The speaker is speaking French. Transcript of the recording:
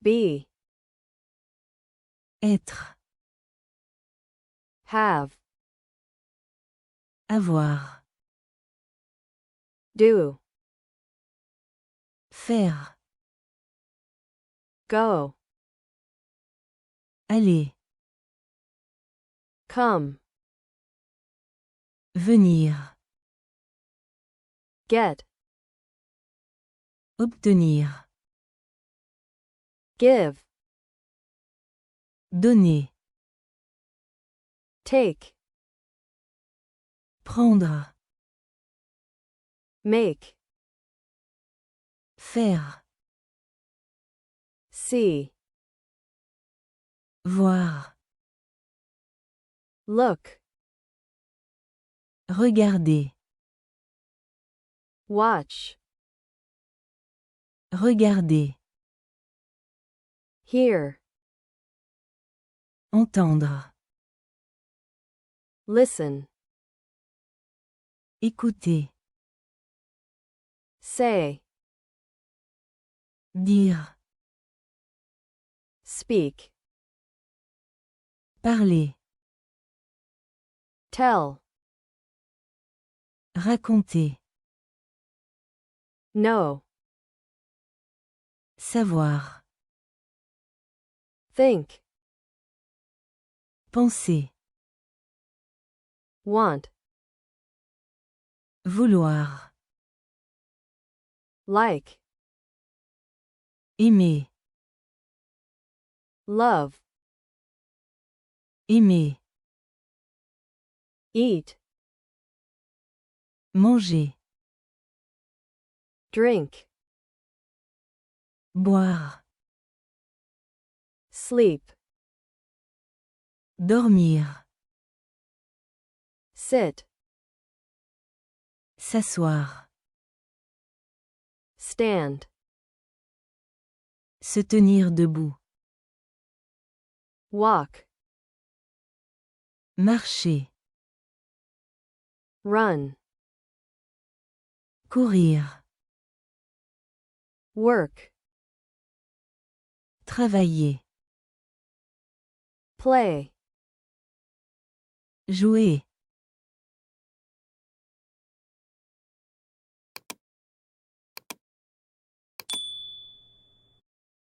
be, être, have, avoir, do, faire, go, aller, come, venir, get, obtenir, give, donner, take, prendre, make, faire, see, voir, look, regarder, watch, regarder, hear, entendre, listen, écouter, say, dire, speak, parler, tell, raconter, know, savoir, think, penser, want, vouloir, like, aimer, love, aimer, eat, manger, drink, boire, sleep, dormir, sit, s'asseoir, stand, se tenir debout, walk, marcher, run, courir, work, travailler, play, jouer,